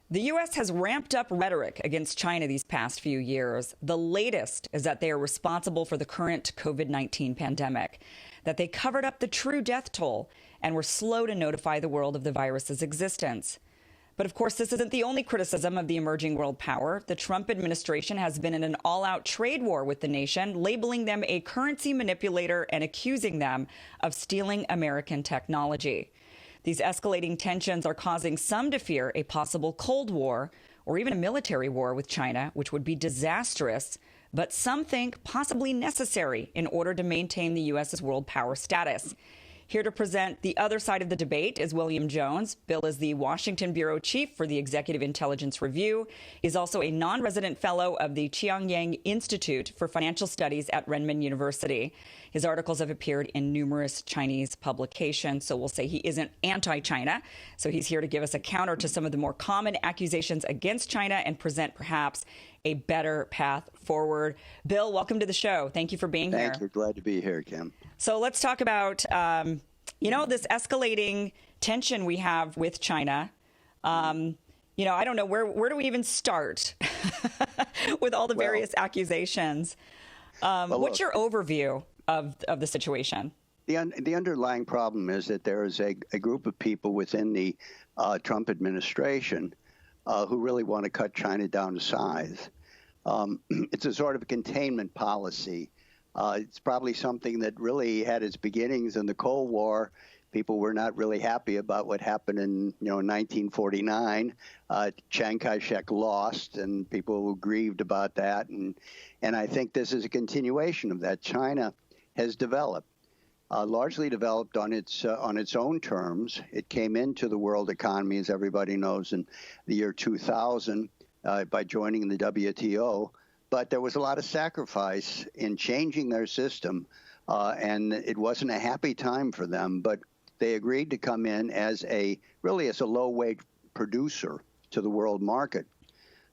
The U.S. has ramped up rhetoric against China these past few years. The latest is that they are responsible for the current COVID-19 pandemic, that they covered up the true death toll and were slow to notify the world of the virus's existence. But of course, this isn't the only criticism of the emerging world power. The Trump administration has been in an all-out trade war with the nation, labeling them a currency manipulator and accusing them of stealing American technology. These escalating tensions are causing some to fear a possible Cold War or even a military war with China, which would be disastrous, but some think possibly necessary in order to maintain the U.S.'s world power status. Here to present the other side of the debate is William Jones. Bill is the Washington bureau chief for the Executive Intelligence Review. He's also a non-resident fellow of the Chongyang Institute for Financial Studies at Renmin University. His articles have appeared in numerous Chinese publications, so we'll say he isn't anti-China. So he's here to give us a counter to some of the more common accusations against China and present perhaps a better path forward. Bill, welcome to the show. Thank you for being here. Thank you. Glad to be here, Kim. So let's talk about, this escalating tension we have with China. I don't know, where do we even start with all the various accusations? What's your overview of the situation? The underlying problem is that there is a group of people within the Trump administration who really want to cut China down to size. It's a sort of containment policy. It's probably something that really had its beginnings in the Cold War. People were not really happy about what happened in 1949. Chiang Kai-shek lost, and people grieved about that. And I think this is a continuation of that. China has developed, largely developed on its own terms. It came into the world economy, as everybody knows, in the year 2000 by joining the WTO. But there was a lot of sacrifice in changing their system, and it wasn't a happy time for them. But they agreed to come in as a low-wage producer to the world market.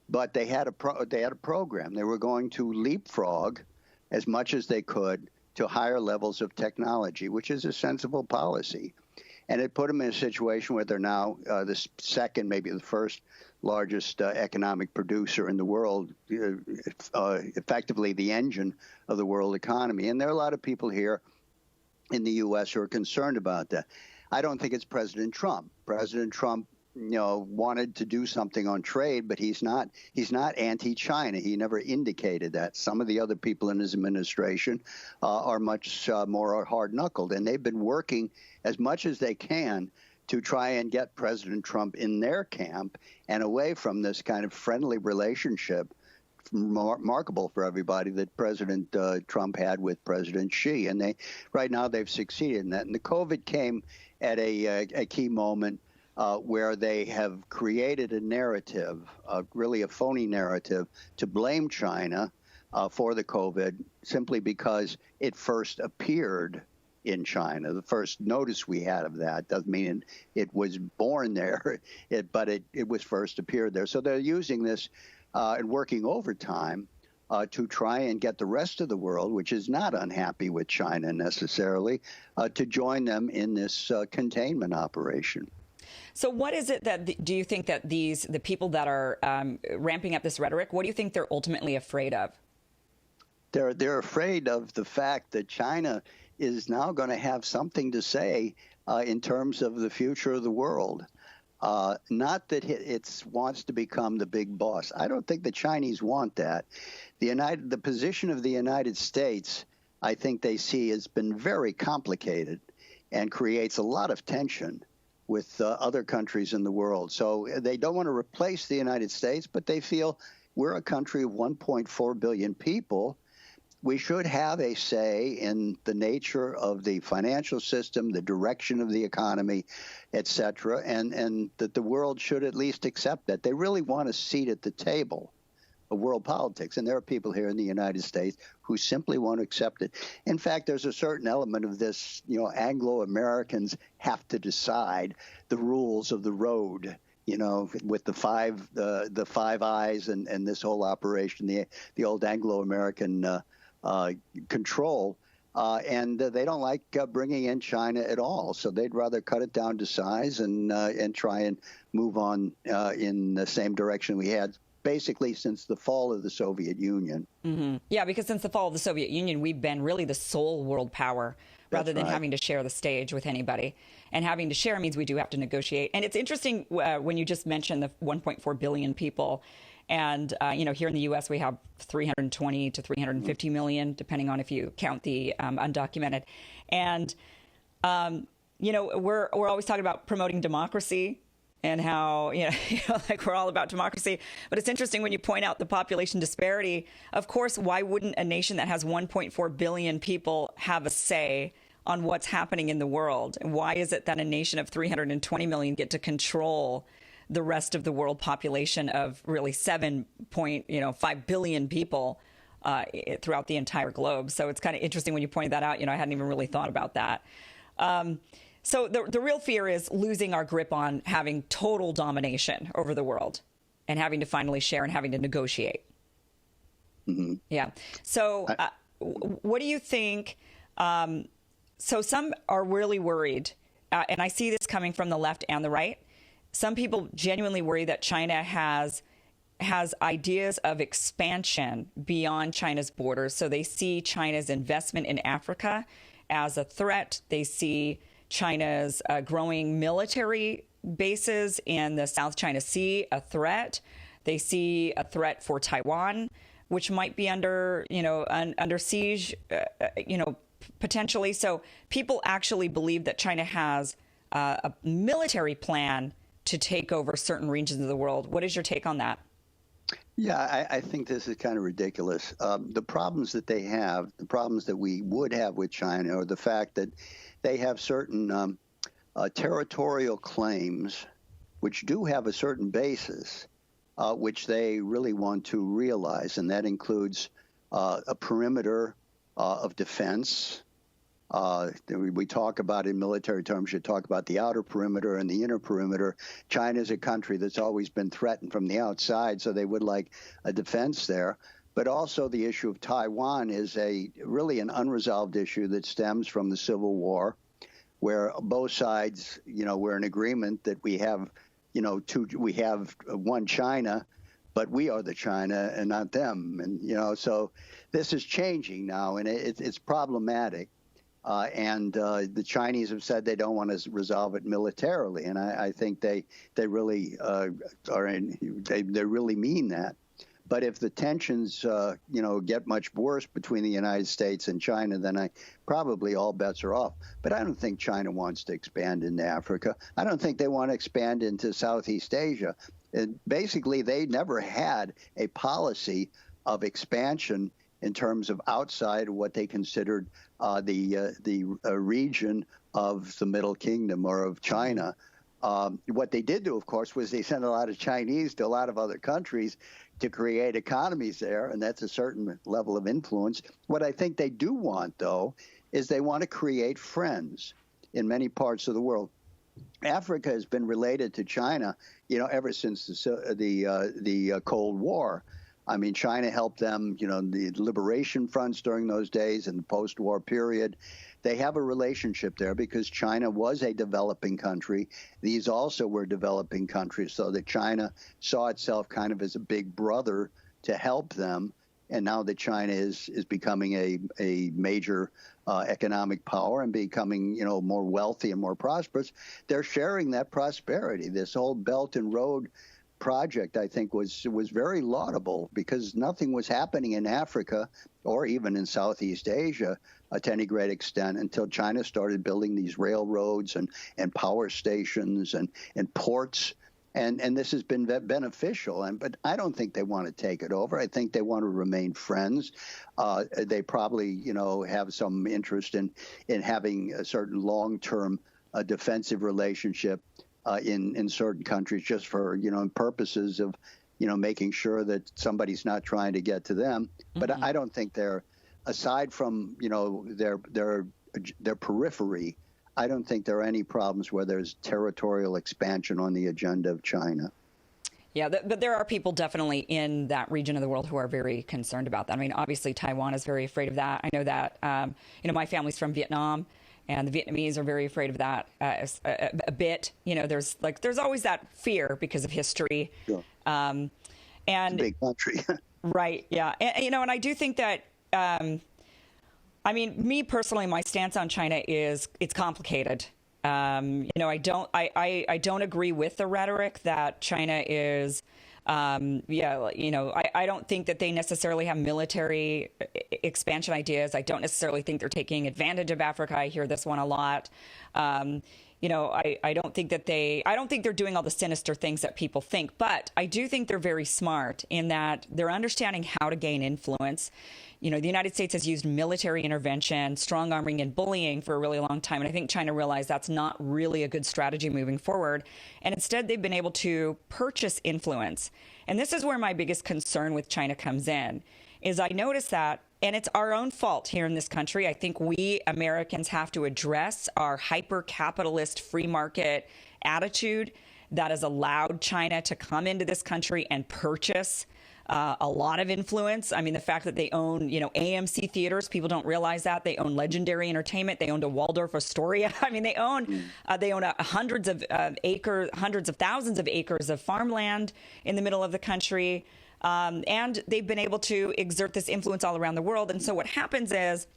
But they had a program. They were going to leapfrog as much as they could to higher levels of technology, which is a sensible policy. And it put them in a situation where they're now the second, maybe the first largest economic producer in the world, effectively the engine of the world economy. And there are a lot of people here in the U.S. who are concerned about that. I don't think it's President Trump. President Trump, wanted to do something on trade, but he's not anti-China. He never indicated that. Some of the other people in his administration are much more hard-knuckled, and they've been working as much as they can to try and get President Trump in their camp and away from this kind of friendly relationship, remarkable for everybody, that President Trump had with President Xi. And right now they've succeeded in that. And the COVID came at a key moment where they have created a narrative, really a phony narrative, to blame China for the COVID simply because it first appeared in China. The first notice we had of that doesn't mean it was born there, but it was first appeared there. So they're using this and working overtime to try and get the rest of the world, which is not unhappy with China necessarily, to join them in this containment operation. So what is it that do you think that the people that are ramping up this rhetoric, what do you think they're ultimately afraid of? They're afraid of the fact that China is now going to have something to say in terms of the future of the world. Not that it wants to become the big boss. I don't think the Chinese want that. The position of the United States, I think they see, has been very complicated and creates a lot of tension with other countries in the world. So they don't want to replace the United States, but they feel we're a country of 1.4 billion people. We should have a say in the nature of the financial system, the direction of the economy, et cetera, and that the world should at least accept that. They really want a seat at the table of world politics. And there are people here in the United States who simply won't accept it. In fact, there's a certain element of this, Anglo-Americans have to decide the rules of the road, with the five eyes and this whole operation, the old Anglo-American control. and they don't like bringing in China at all. So they'd rather cut it down to size and try and move on in the same direction we had basically since the fall of the Soviet Union. Mm-hmm. Yeah, because since the fall of the Soviet Union, we've been really the sole world power rather than having to share the stage with anybody. And having to share means we do have to negotiate. And it's interesting when you just mentioned the 1.4 billion people. And, here in the U.S., we have 320 to 350 million, depending on if you count the undocumented. And, we're always talking about promoting democracy and how, like we're all about democracy. But it's interesting when you point out the population disparity. Of course, why wouldn't a nation that has 1.4 billion people have a say on what's happening in the world? And why is it that a nation of 320 million get to control the rest of the world population of really 7.5 billion people throughout the entire globe? So it's kind of interesting when you pointed that out. I hadn't even really thought about that. So the real fear is losing our grip on having total domination over the world and having to finally share and having to negotiate. Mm-hmm. Yeah. So what do you think? So some are really worried, and I see this coming from the left and the right. Some people genuinely worry that China has ideas of expansion beyond China's borders. So they see China's investment in Africa as a threat. They see China's growing military bases in the South China Sea a threat. They see a threat for Taiwan, which might be under siege, potentially. So people actually believe that China has a military plan to take over certain regions of the world. What is your take on that? Yeah, I think this is kind of ridiculous. The problems that they have, the problems that we would have with China, are the fact that they have certain territorial claims which do have a certain basis, which they really want to realize, and that includes a perimeter of defense. We talk about in military terms, you talk about the outer perimeter and the inner perimeter. China is a country that's always been threatened from the outside, so they would like a defense there. But also the issue of Taiwan is really an unresolved issue that stems from the Civil War, where both sides, we're in agreement that we have, we have one China, but we are the China and not them. And, so this is changing now, and it's problematic. And the Chinese have said they don't want to resolve it militarily, and I think they really they really mean that. But if the tensions get much worse between the United States and China, then probably all bets are off. But I don't think China wants to expand into Africa. I don't think they want to expand into Southeast Asia. Basically, they never had a policy of expansion in terms of outside what they considered the region of the Middle Kingdom or of China. What they did do, of course, was they sent a lot of Chinese to a lot of other countries to create economies there, and that's a certain level of influence. What I think they do want, though, is they want to create friends in many parts of the world. Africa has been related to China, ever since the Cold War. I mean, China helped them, the liberation fronts during those days and the post-war period. They have a relationship there because China was a developing country. These also were developing countries, so that China saw itself kind of as a big brother to help them. And now that China is becoming a major economic power and becoming, more wealthy and more prosperous, they're sharing that prosperity. This whole Belt and Road project, I think, was very laudable because nothing was happening in Africa or even in Southeast Asia to any great extent until China started building these railroads and power stations and ports. And this has been beneficial. But I don't think they want to take it over. I think they want to remain friends. They probably, have some interest in having a certain long-term defensive relationship in certain countries, just for purposes of making sure that somebody's not trying to get to them. But I don't think they're, aside from their periphery, I don't think there are any problems where there's territorial expansion on the agenda of China. Yeah, but there are people definitely in that region of the world who are very concerned about that. I mean, obviously, Taiwan is very afraid of that. I know that, my family's from Vietnam, and the Vietnamese are very afraid of that a bit. There's always that fear because of history. Sure. And it's a big country. Right. Yeah. And I do think that, me personally, my stance on China is it's complicated. I don't agree with the rhetoric that China is, I don't think that they necessarily have military expansion ideas. I don't necessarily think they're taking advantage of Africa. I hear this one a lot. I don't think they're doing all the sinister things that people think, but I do think they're very smart in that they're understanding how to gain influence. The United States has used military intervention, strong arming, and bullying for a really long time. And I think China realized that's not really a good strategy moving forward. And instead, they've been able to purchase influence. And this is where my biggest concern with China comes in, is I notice that, and it's our own fault here in this country. I think we Americans have to address our hyper-capitalist free market attitude that has allowed China to come into this country and purchase a lot of influence. I mean, the fact that they own, AMC theaters, people don't realize that. They own Legendary Entertainment. They owned a Waldorf Astoria. I mean, they own hundreds of thousands of acres of farmland in the middle of the country. And they've been able to exert this influence all around the world. And so what happens is,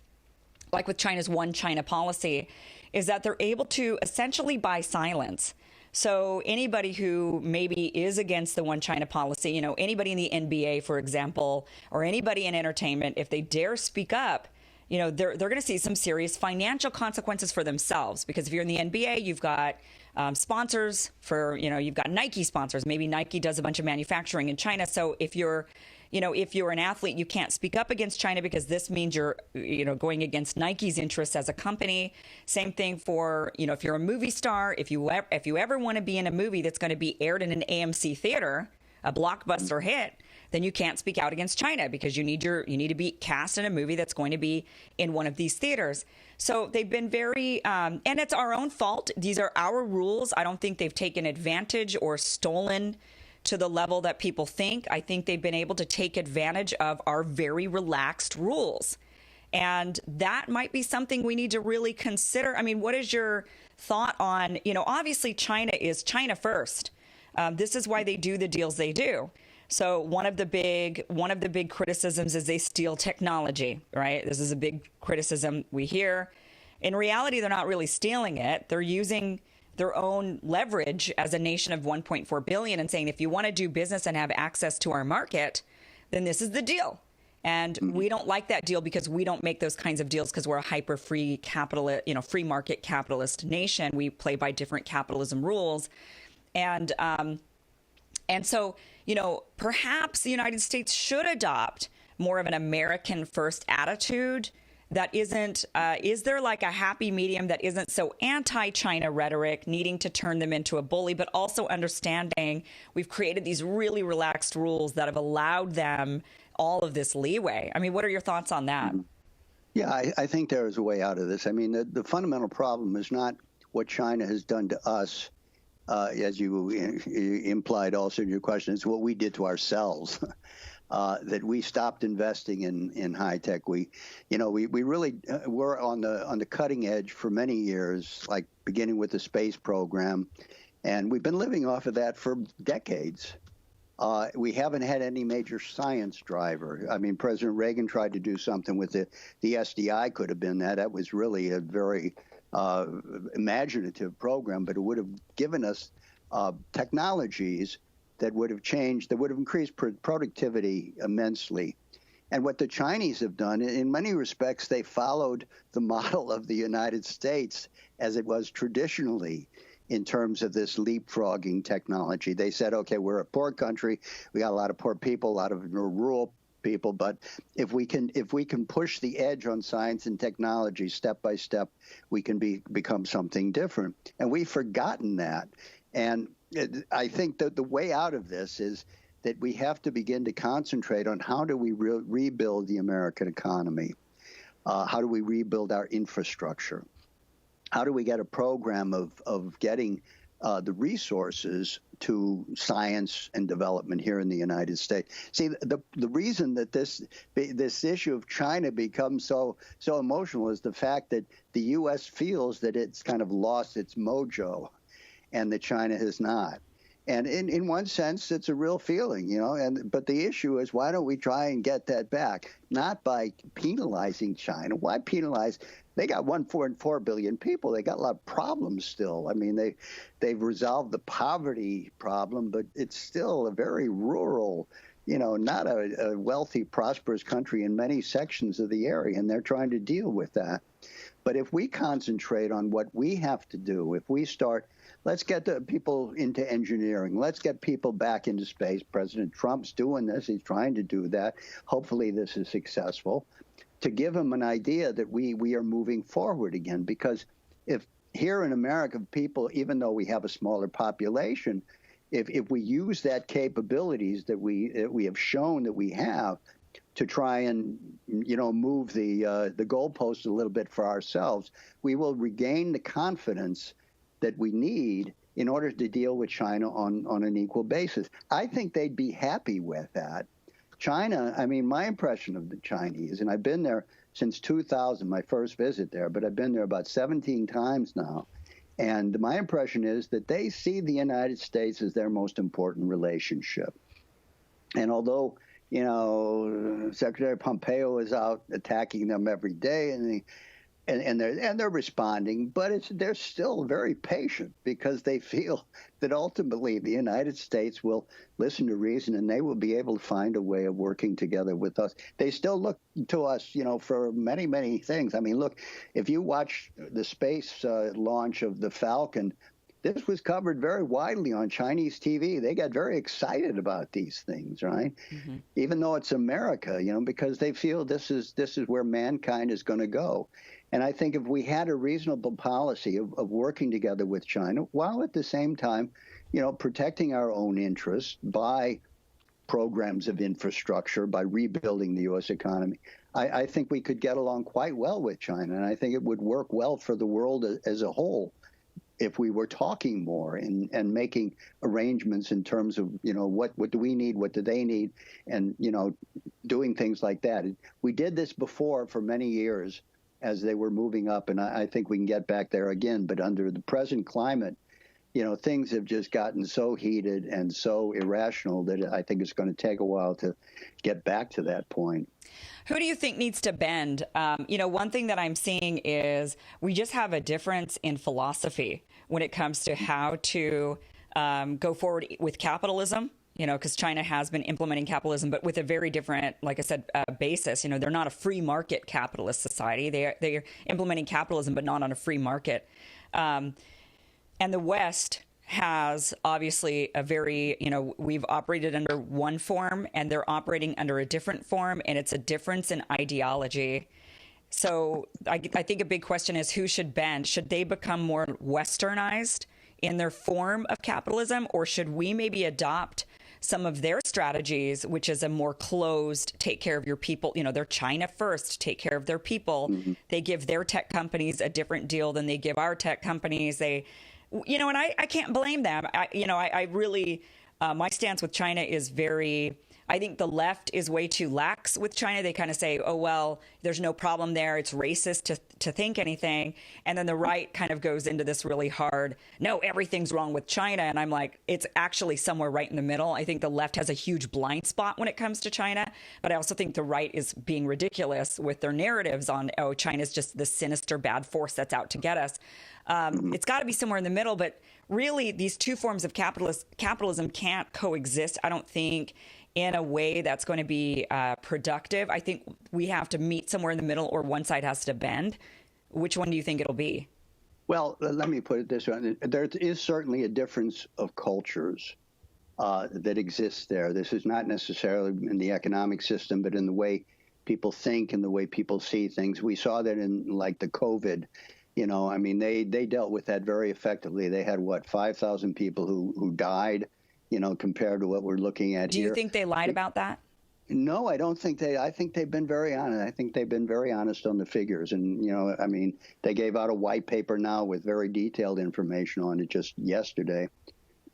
like with China's one China policy, is that they're able to essentially buy silence. So anybody who maybe is against the one China policy, anybody in the NBA, for example, or anybody in entertainment, if they dare speak up, they're going to see some serious financial consequences for themselves. Because if you're in the NBA, you've got sponsors for, you've got Nike sponsors. Maybe Nike does a bunch of manufacturing in China. So if you're an athlete, you can't speak up against China because this means you're, going against Nike's interests as a company. Same thing for, if you're a movie star, if you ever want to be in a movie that's going to be aired in an AMC theater, a blockbuster hit, then you can't speak out against China because you need to be cast in a movie that's going to be in one of these theaters. So they've been very, and it's our own fault. These are our rules. I don't think they've taken advantage or stolen to the level that people think. I think they've been able to take advantage of our very relaxed rules. And that might be something we need to really consider. I mean, what is your thought on, obviously China is China first. This is why they do the deals they do. So one of the big criticisms is they steal technology, right? This is a big criticism we hear. In reality, they're not really stealing it. They're using their own leverage as a nation of 1.4 billion and saying, if you want to do business and have access to our market, then this is the deal. And we don't like that deal because we don't make those kinds of deals because we're a hyper free capitalist, free market capitalist nation. We play by different capitalism rules. And so, perhaps the United States should adopt more of an American first attitude that isn't, is there like a happy medium that isn't so anti-China rhetoric, needing to turn them into a bully, but also understanding we've created these really relaxed rules that have allowed them all of this leeway? I mean, what are your thoughts on that? Yeah, I think there is a way out of this. I mean, the fundamental problem is not what China has done to us, as you implied also in your question, it's what we did to ourselves. That we stopped investing in high tech. We really were on the cutting edge for many years, like beginning with the space program, and we've been living off of that for decades. We haven't had any major science driver. I mean, President Reagan tried to do something with the SDI. Could have been that. That was really a very imaginative program, but it would have given us technologies that would have changed, that would have increased productivity immensely. And what the Chinese have done, in many respects, they followed the model of the United States as it was traditionally in terms of this leapfrogging technology. They said, okay, we're a poor country. We got a lot of poor people, a lot of rural people. But if we can push the edge on science and technology step by step, we can become something different. And we've forgotten that. And I think that the way out of this is that we have to begin to concentrate on how do we rebuild the American economy? How do we rebuild our infrastructure? How do we get a program of getting the resources to science and development here in the United States. See, the reason that this issue of China becomes so emotional is the fact that the U.S. feels that it's kind of lost its mojo, and that China has not. And in one sense, it's a real feeling, but the issue is, why don't we try and get that back? Not by penalizing China. Why penalize? They got 1.4 billion people. They got a lot of problems still. I mean, they've resolved the poverty problem, but it's still a very rural, not a wealthy, prosperous country in many sections of the area, and they're trying to deal with that. But if we concentrate on what we have to do, if we start, let's get the people into engineering. Let's get people back into space. President Trump's doing this. He's trying to do that. Hopefully this is successful. To give him an idea that we are moving forward again. Because if here in America, people, even though we have a smaller population, if we use that capabilities that we have shown that we have to try and, move the goalposts a little bit for ourselves, we will regain the confidence that we need in order to deal with China on an equal basis. I think they'd be happy with that. China, I mean, my impression of the Chinese, and I've been there since 2000, my first visit there, but I've been there about 17 times now. And my impression is that they see the United States as their most important relationship. And although, Secretary Pompeo is out attacking them every day, and they're responding, but they're still very patient because they feel that ultimately the United States will listen to reason, and they will be able to find a way of working together with us. They still look to us, for many, many things. I mean, look, if you watch the space launch of the Falcon, this was covered very widely on Chinese TV. They got very excited about these things, right? Mm-hmm. Even though it's America, because they feel this is where mankind is going to go. And I think if we had a reasonable policy of working together with China, while at the same time, protecting our own interests by programs of infrastructure, by rebuilding the U.S. economy, I think we could get along quite well with China. And I think it would work well for the world as a whole if we were talking more and making arrangements in terms of, what do we need, what do they need, and, doing things like that. We did this before for many years as they were moving up, and I think we can get back there again. But under the present climate, things have just gotten so heated and so irrational that I think it's going to take a while to get back to that point. Who do you think needs to bend? One thing that I'm seeing is we just have a difference in philosophy when it comes to how to go forward with capitalism. Because China has been implementing capitalism, but with a very different, like I said, basis. They're not a free market capitalist society. They're implementing capitalism, but not on a free market. And the West has obviously a very, we've operated under one form and they're operating under a different form, and it's a difference in ideology. So I think a big question is, who should bend? Should they become more westernized in their form of capitalism, or should we maybe adopt some of their strategies, which is a more closed, take care of your people, they're China first, take care of their people. Mm-hmm. They give their tech companies a different deal than they give our tech companies. And I can't blame them. I really, my stance with China is I think the left is way too lax with China. They kind of say, oh, well, there's no problem there. It's racist to think anything. And then the right kind of goes into this really hard, no, everything's wrong with China. And I'm like, it's actually somewhere right in the middle. I think the left has a huge blind spot when it comes to China. But I also think the right is being ridiculous with their narratives on, oh, China's just this sinister bad force that's out to get us. It's got to be somewhere in the middle. But really, these two forms of capitalism can't coexist, I don't think, in a way that's going to be productive. I think we have to meet somewhere in the middle, or one side has to bend. Which one do you think it'll be? Well, let me put it this way. There is certainly a difference of cultures that exists there. This is not necessarily in the economic system, but in the way people think and the way people see things. We saw that in like the COVID. They dealt with that very effectively. They had, 5,000 people who died, compared to what we're looking at here. Do you think they lied about that? No, I don't think they. I think they've been very honest. I think they've been very honest on the figures, and I mean, they gave out a white paper now with very detailed information on it just yesterday.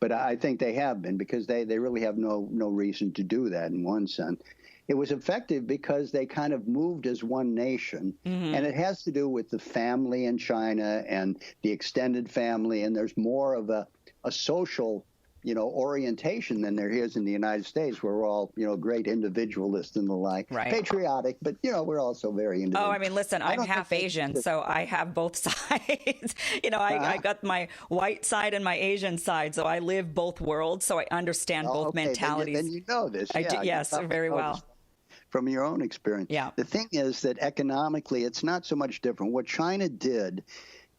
But I think they have been, because they really have no reason to do that in one sense. It was effective because they kind of moved as one nation, and it has to do with the family in China and the extended family, and there's more of a social orientation than there is in the United States, where we're all, great individualists and the like. Right. Patriotic, but, we're also very individual. Oh, I mean, listen, I'm half Asian, so I have both sides. I got my white side and my Asian side, so I live both worlds, so I understand both mentalities. Then you know this. Yes, very well. From your own experience. Yeah. The thing is that economically, it's not so much different. What China did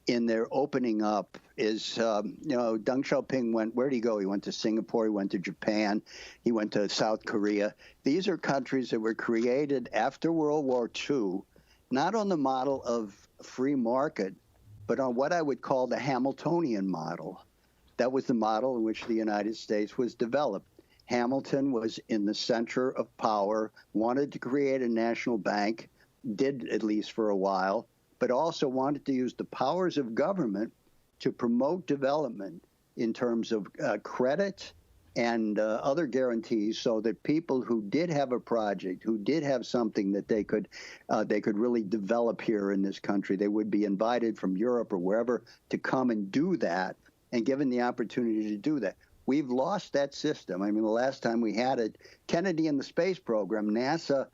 in their opening up is, Deng Xiaoping went, where did he go? He went to Singapore, he went to Japan, he went to South Korea. These are countries that were created after World War II, not on the model of free market, but on what I would call the Hamiltonian model. That was the model in which the United States was developed. Hamilton was in the center of power, wanted to create a national bank, did at least for a while, but also wanted to use the powers of government to promote development in terms of credit and other guarantees, so that people who did have a project, who did have something that they could really develop here in this country, they would be invited from Europe or wherever to come and do that, and given the opportunity to do that. We've lost that system. I mean, the last time we had it, Kennedy and the space program, NASA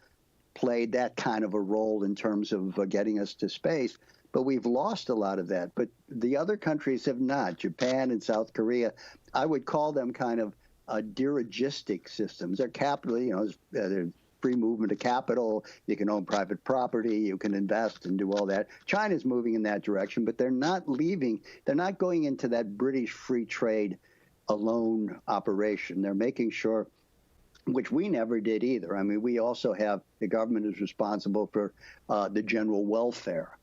played that kind of a role in terms of getting us to space, but we've lost a lot of that. But the other countries have not. Japan and South Korea, I would call them kind of dirigistic systems. They're capital, they're free movement of capital. You can own private property. You can invest and do all that. China's moving in that direction, but they're not going into that British free trade alone operation. They're making sure, which we never did either. I mean, we also have, the government is responsible for the general welfare.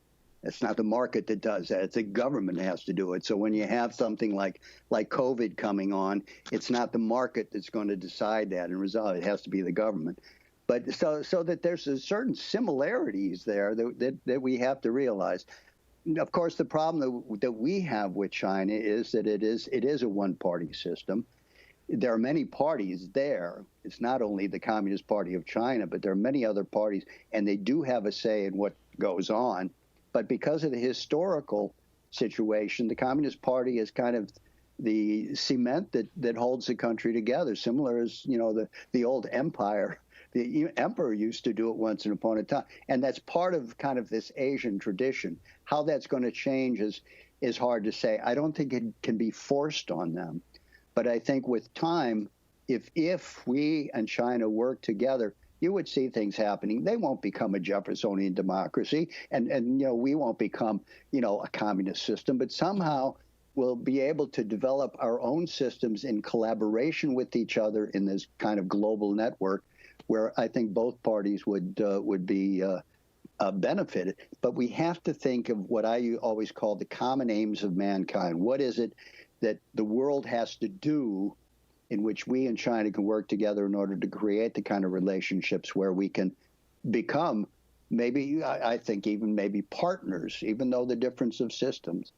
It's not the market that does that. It's the government that has to do it. So when you have something like COVID coming on, it's not the market that's going to decide that and resolve it. It has to be the government. But so that there's a certain similarities there that we have to realize. Of course, the problem that we have with China is that it is a one-party system. There are many parties there. It's not only the Communist Party of China, but there are many other parties, and they do have a say in what goes on. But because of the historical situation, the Communist Party is kind of the cement that holds the country together, similar as, the old empire. The emperor used to do it once upon a time. And that's part of kind of this Asian tradition. How that's going to change is hard to say. I don't think it can be forced on them. But I think with time, if we and China work together, you would see things happening. They won't become a Jeffersonian democracy, and we won't become, a communist system, but somehow we'll be able to develop our own systems in collaboration with each other in this kind of global network, where I think both parties would be benefited. But we have to think of what I always call the common aims of mankind. What is it that the world has to do in which we and China can work together in order to create the kind of relationships where we can become maybe, I think, even maybe partners, even though the difference of systems.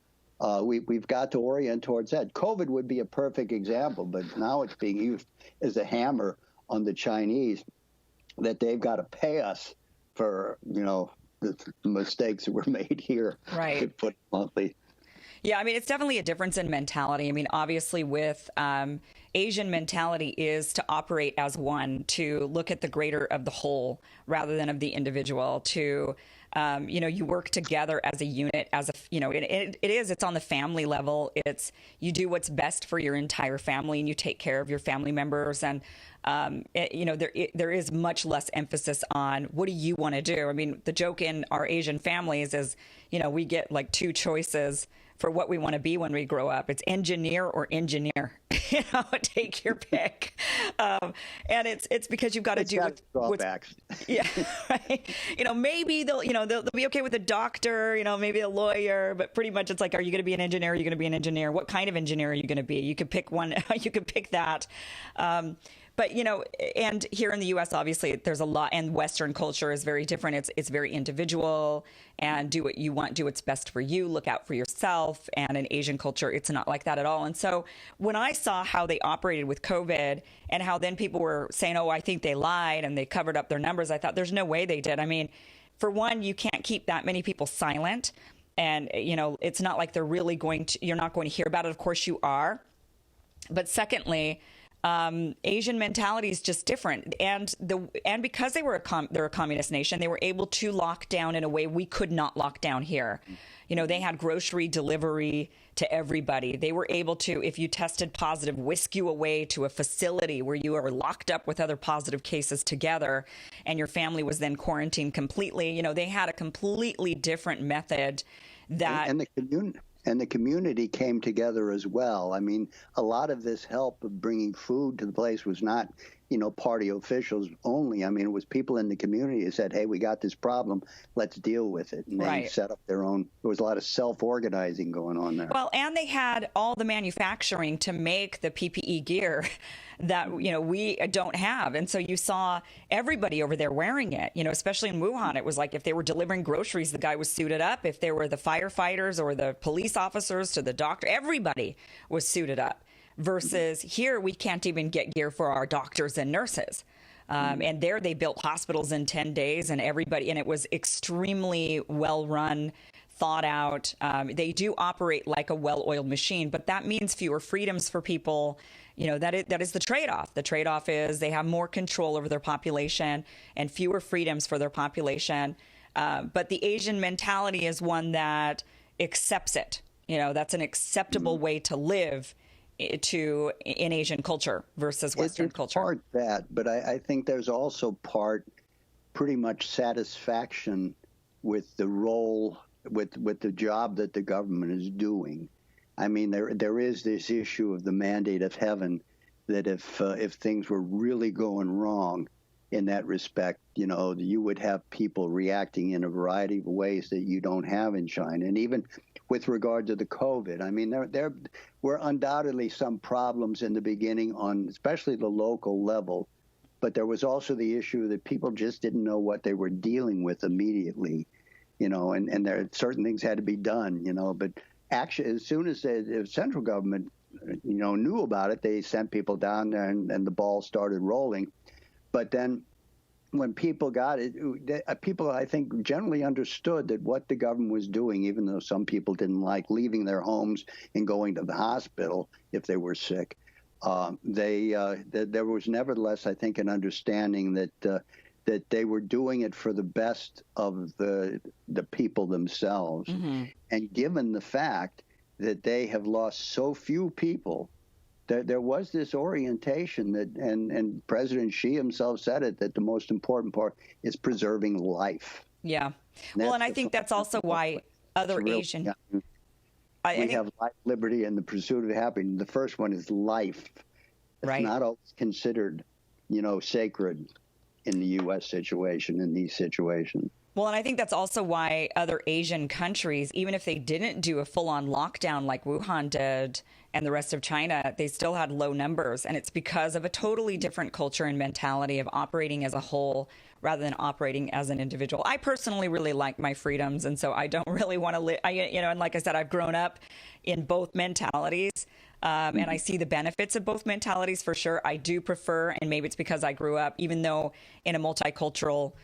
We've got to orient towards that. COVID would be a perfect example, but now it's being used as a hammer on the Chinese, that they've got to pay us for, the mistakes that were made here. Right. To put it bluntly. Yeah, I mean, it's definitely a difference in mentality. I mean, obviously with Asian mentality is to operate as one, to look at the greater of the whole rather than of the individual, to, you work together as a unit, as it's on the family level. It's, you do what's best for your entire family and you take care of your family members. And, there is much less emphasis on what do you want to do? I mean, the joke in our Asian families is, we get like two choices for what we want to be when we grow up. It's engineer or engineer. Take your pick. And it's because you've got to do drawbacks. Yeah, right. Maybe they'll be okay with a doctor, maybe a lawyer, but pretty much it's like, are you going to be an engineer? Are you going to be an engineer? What kind of engineer are you going to be? You could pick one. You could pick that. But, you know, and here in the U.S., obviously, there's a lot, and Western culture is very different. It's very individual, and do what you want, do what's best for you, look out for yourself. And in Asian culture, it's not like that at all. And so when I saw how they operated with COVID and how then people were saying, oh, I think they lied and they covered up their numbers, I thought there's no way they did. I mean, for one, you can't keep that many people silent. And, you know, it's not like they're really you're not going to hear about it. Of course you are. But secondly, Asian mentality is just different. And because they're a communist nation, they were able to lock down in a way we could not lock down here. You know, they had grocery delivery to everybody. They were able to, if you tested positive, whisk you away to a facility where you are locked up with other positive cases together, and your family was then quarantined completely. You know, they had a completely different method that... And the community came together as well. I mean, a lot of this help of bringing food to the place was not, you know, party officials only. I mean, it was people in the community who said, hey, we got this problem, let's deal with it. And they set up their own, there was a lot of self-organizing going on there. Well, and they had all the manufacturing to make the PPE gear that, you know, we don't have. And so you saw everybody over there wearing it, you know, especially in Wuhan. It was like if they were delivering groceries, the guy was suited up. If they were the firefighters or the police officers to the doctor, everybody was suited up. Versus here, we can't even get gear for our doctors and nurses. And there they built hospitals in 10 days and everybody, and it was extremely well run, thought out. They do operate like a well-oiled machine, but that means fewer freedoms for people. You know, that is the trade-off. The trade-off is they have more control over their population and fewer freedoms for their population. But the Asian mentality is one that accepts it. You know, that's an acceptable way to live in Asian culture versus Western culture. Part that, but I think there's also part pretty much satisfaction with the role, with the job that the government is doing. I mean, there is this issue of the mandate of heaven that if things were really going wrong in that respect, you know, you would have people reacting in a variety of ways that you don't have in China. And even with regard to the COVID, I mean, there were undoubtedly some problems in the beginning on especially the local level, but there was also the issue that people just didn't know what they were dealing with immediately, you know, and there certain things had to be done, you know, but actually, as soon as the central government, you know, knew about it, they sent people down there and the ball started rolling. But then when people got it, people, I think, generally understood that what the government was doing, even though some people didn't like leaving their homes and going to the hospital if they were sick, there was nevertheless, I think, an understanding that they were doing it for the best of the people themselves. Mm-hmm. And given the fact that they have lost so few people, there was this orientation that, and President Xi himself said it, that the most important part is preserving life. Yeah. Well, and I think that's also why other Asian... We have life, liberty, and the pursuit of happiness. The first one is life. It's not always considered, you know, sacred in the U.S. situation, in these situations. Well, and I think that's also why other Asian countries, even if they didn't do a full-on lockdown like Wuhan did and the rest of China, they still had low numbers. And it's because of a totally different culture and mentality of operating as a whole rather than operating as an individual. I personally really like my freedoms, and so I don't really want to live, you know, and like I said, I've grown up in both mentalities. And I see the benefits of both mentalities for sure. I do prefer, and maybe it's because I grew up, even though in a multicultural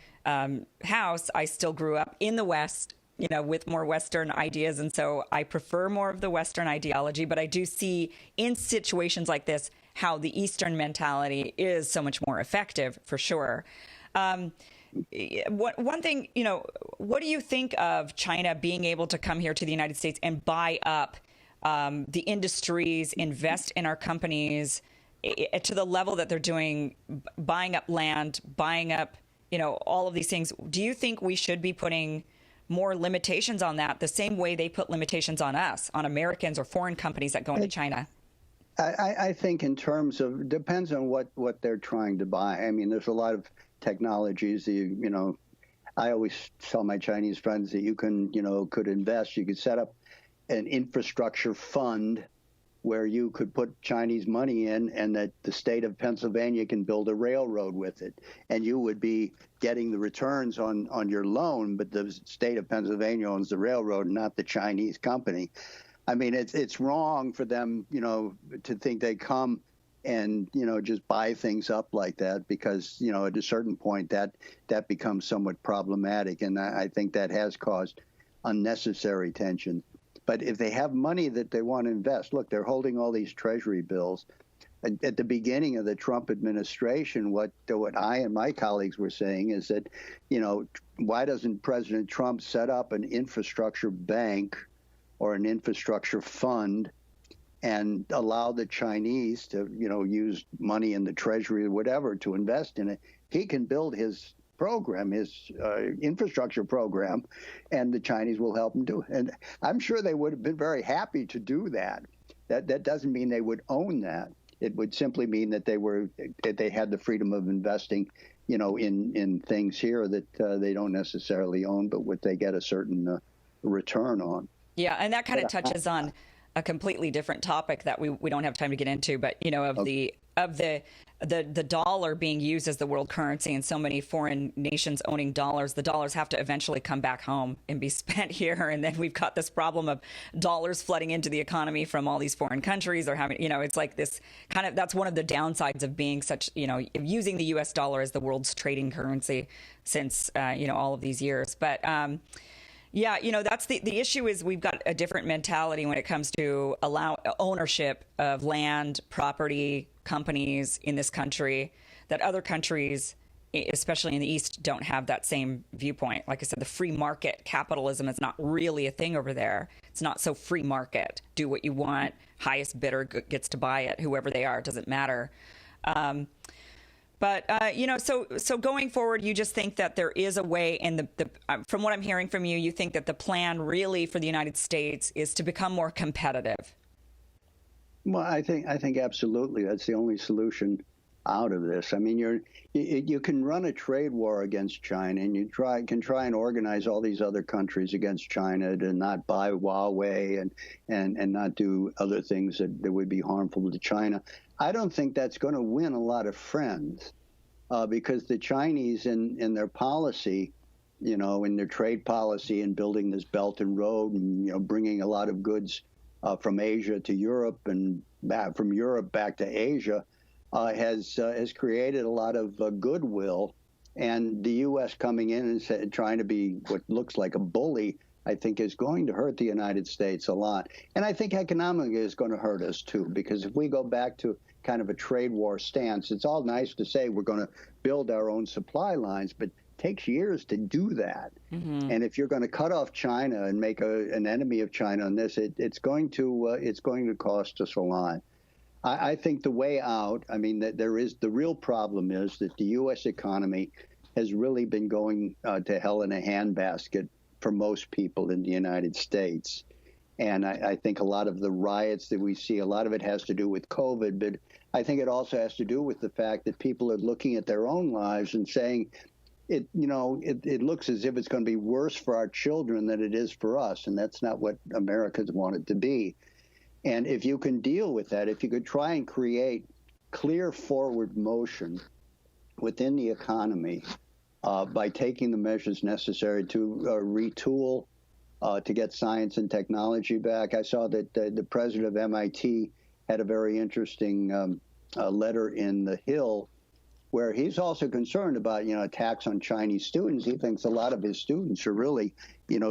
house, I still grew up in the West, you know, with more Western ideas. And so I prefer more of the Western ideology. But I do see in situations like this how the Eastern mentality is so much more effective for sure. One thing, you know, what do you think of China being able to come here to the United States and buy up the industries, invest in our companies to the level that they're doing, buying up land, buying up, you know, all of these things? Do you think we should be putting more limitations on that the same way they put limitations on us, on Americans or foreign companies that go into China? I think in terms of, depends on what they're trying to buy. I mean, there's a lot of technologies, you know, I always tell my Chinese friends that you can, you know, could invest, you could set up an infrastructure fund where you could put Chinese money in and that the state of Pennsylvania can build a railroad with it. And you would be getting the returns on your loan, but the state of Pennsylvania owns the railroad, not the Chinese company. I mean, it's wrong for them, to think they come and, just buy things up like that because, at a certain point that becomes somewhat problematic. And I think that has caused unnecessary tension. But if they have money that they want to invest, look, they're holding all these treasury bills. At the beginning of the Trump administration, what I and my colleagues were saying is that, why doesn't President Trump set up an infrastructure bank or an infrastructure fund and allow the Chinese to, use money in the treasury or whatever to invest in it? He can build his program, his infrastructure program, and the Chinese will help him do it. And I'm sure they would have been very happy to do that. That doesn't mean they would own that. It would simply mean that they had the freedom of investing, in things here that they don't necessarily own, but what they get a certain return on. Yeah, and that kind of touches on a completely different topic that we don't have time to get into, but the dollar being used as the world currency and so many foreign nations owning dollars, the dollars have to eventually come back home and be spent here. And then we've got this problem of dollars flooding into the economy from all these foreign countries or having, it's like this kind of, that's one of the downsides of being such, using the US dollar as the world's trading currency since, all of these years. But, yeah, that's the issue is we've got a different mentality when it comes to allow ownership of land, property, companies in this country that other countries, especially in the East, don't have that same viewpoint. Like I said, the free market capitalism is not really a thing over there. It's not so free market. Do what you want. Highest bidder gets to buy it, whoever they are, it doesn't matter. But, so going forward, you just think that there is a way, and from what I'm hearing from you, you think that the plan really for the United States is to become more competitive. Well, I think absolutely that's the only solution out of this. I mean, you can run a trade war against China, and you can try and organize all these other countries against China to not buy Huawei and not do other things that would be harmful to China. I don't think that's going to win a lot of friends because the Chinese in their policy, in their trade policy and building this Belt and Road and, bringing a lot of goods from Asia to Europe and from Europe back to Asia has created a lot of goodwill. And the U.S. coming in and trying to be what looks like a bully, I think is going to hurt the United States a lot. And I think economically is going to hurt us, too, because if we go back to kind of a trade war stance, it's all nice to say we're going to build our own supply lines, but it takes years to do that. Mm-hmm. And if you're going to cut off China and make an enemy of China on this, it's going to cost us a lot. I think the way out, I mean, that the real problem is that the U.S. economy has really been going to hell in a handbasket for most people in the United States. And I think a lot of the riots that we see, a lot of it has to do with COVID, but I think it also has to do with the fact that people are looking at their own lives and saying, it looks as if it's going to be worse for our children than it is for us. And that's not what Americans want it to be. And if you can deal with that, if you could try and create clear forward motion within the economy by taking the measures necessary to retool, to get science and technology back. I saw that the president of MIT had a very interesting letter in The Hill where he's also concerned about, attacks on Chinese students. He thinks a lot of his students are really,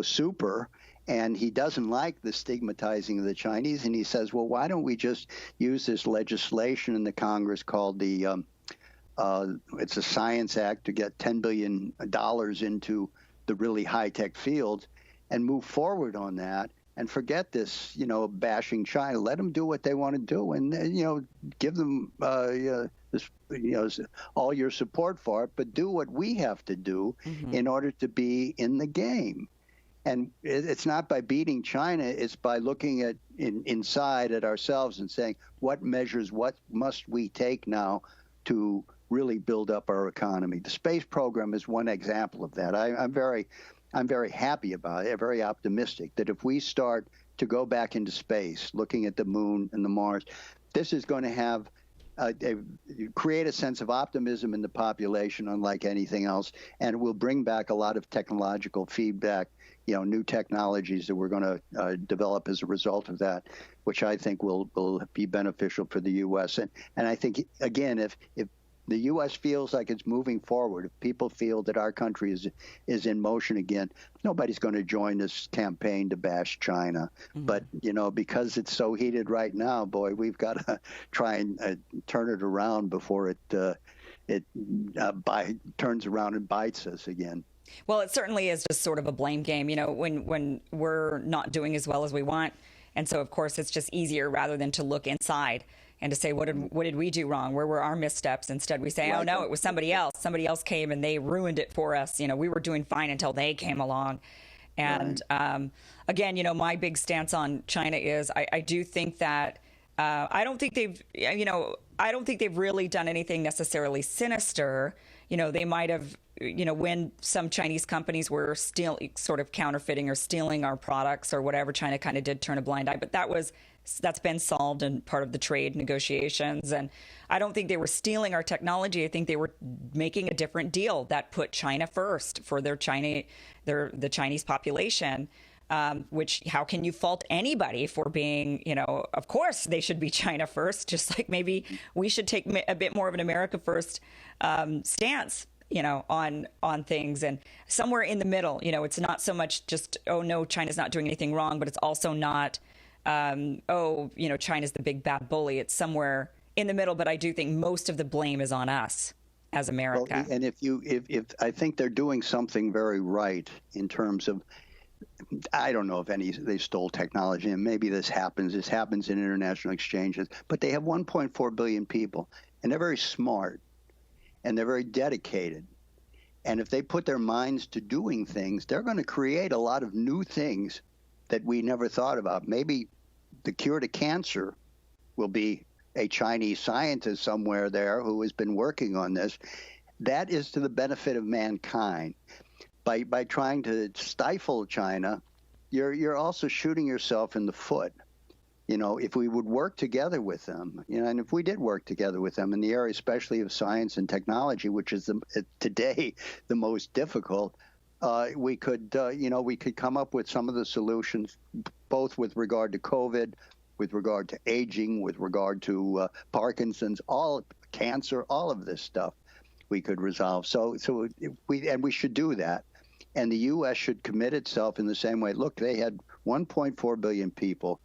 super, and he doesn't like the stigmatizing of the Chinese. And he says, well, why don't we just use this legislation in the Congress called it's a Science Act to get $10 billion into the really high-tech fields and move forward on that and forget this, bashing China. Let them do what they want to do and, give them all your support for it, but do what we have to do in order to be in the game. And it's not by beating China, it's by looking at inside at ourselves and saying, what measures, what must we take now to really build up our economy? The space program is one example of that. I'm very happy about it, very optimistic that if we start to go back into space, looking at the moon and the Mars. This is going to have create a sense of optimism in the population unlike anything else, and it will bring back a lot of technological feedback, new technologies that we're going to develop as a result of that, which I think will be beneficial for the U.S. And I think, again, if the U.S. feels like it's moving forward, if people feel that our country is in motion again, nobody's going to join this campaign to bash China. Mm-hmm. But, because it's so heated right now, boy, we've got to try and turn it around before it turns around and bites us again. Well, it certainly is just sort of a blame game, when we're not doing as well as we want. And so, of course, it's just easier rather than to look inside and to say, what did we do wrong? Where were our missteps? Instead, we say, oh, no, it was somebody else. Somebody else came and they ruined it for us. We were doing fine until they came along. And again, my big stance on China is I do think that I don't think they've really done anything necessarily sinister. They might have, when some Chinese companies were still sort of counterfeiting or stealing our products or whatever, China kind of did turn a blind eye. But that's been solved and part of the trade negotiations. And I don't think they were stealing our technology. I think they were making a different deal that put China first for the Chinese population. Which, how can you fault anybody for being, of course they should be China first, just like maybe we should take a bit more of an America first stance, on things. And somewhere in the middle, it's not so much just, oh, no, China's not doing anything wrong, but it's also not, China's the big bad bully. It's somewhere in the middle, but I do think most of the blame is on us as America. Well, and if I think they're doing something very right in terms of, I don't know if they stole technology, and maybe this happens in international exchanges, but they have 1.4 billion people, and they're very smart, and they're very dedicated. And if they put their minds to doing things, they're going to create a lot of new things that we never thought about. Maybe the cure to cancer will be a Chinese scientist somewhere there who has been working on this. That is to the benefit of mankind. By trying to stifle China, you're also shooting yourself in the foot. If we would work together with them, and if we did work together with them in the area, especially of science and technology, which is today the most difficult, we could come up with some of the solutions, both with regard to COVID, with regard to aging, with regard to Parkinson's, cancer, all of this stuff we could resolve. So we should do that. And the U.S. should commit itself in the same way. Look, they had 1.4 billion people.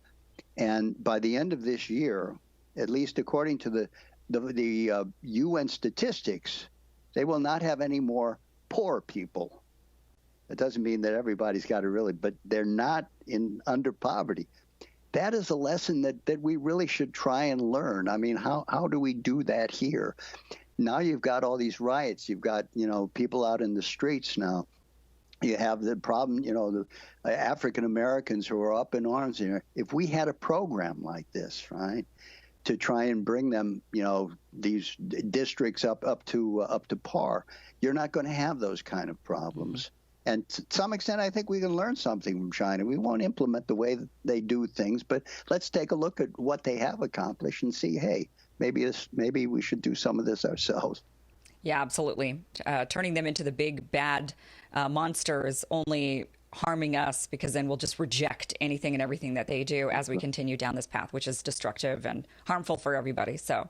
And by the end of this year, at least according to the UN statistics, they will not have any more poor people. It doesn't mean that everybody's got it really, but they're not under poverty. That is a lesson that we really should try and learn. I mean, how do we do that here? Now you've got all these riots. You've got, people out in the streets now. You have the problem, the African Americans who are up in arms here. If we had a program like this, right, to try and bring them, these districts up to par, you're not going to have those kind of problems. And to some extent, I think we can learn something from China. We won't implement the way that they do things, but let's take a look at what they have accomplished and see, hey, maybe we should do some of this ourselves. Yeah, absolutely. Turning them into the big bad monster is only harming us, because then we'll just reject anything and everything that they do as we continue down this path, which is destructive and harmful for everybody. So,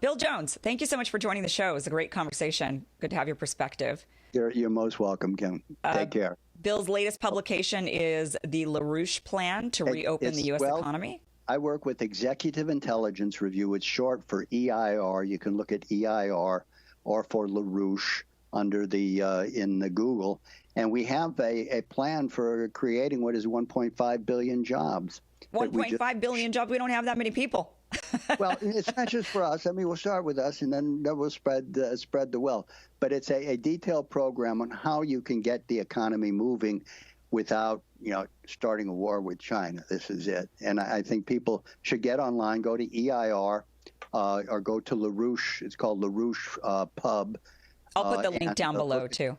Bill Jones, thank you so much for joining the show. It was a great conversation. Good to have your perspective. You're most welcome, Kim. Take care. Bill's latest publication is the LaRouche Plan to reopen the U.S. economy. I work with Executive Intelligence Review. It's short for EIR. You can look at EIR or for LaRouche under in the Google. And we have a plan for creating what is 1.5 billion jobs. 1.5 billion jobs? We don't have that many people. Well, it's not just for us. I mean, we'll start with us, and then we'll spread the wealth. But it's a detailed program on how you can get the economy moving without, starting a war with China. This is it. And I think people should get online, go to EIR, or go to LaRouche. It's called LaRouche Pub. I'll put the link down below, too.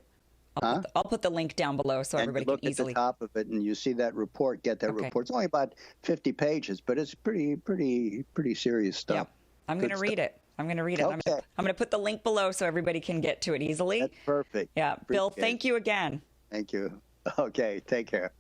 I'll put the link down below so everybody can easily look at the top of it, and you see that report. Get that report. It's only about 50 pages, but it's pretty serious stuff. Yeah, I'm going to read it. I'm going to read it. Okay. I'm going to put the link below so everybody can get to it easily. That's perfect. Yeah, Bill, thank you again. Thank you. Okay, take care.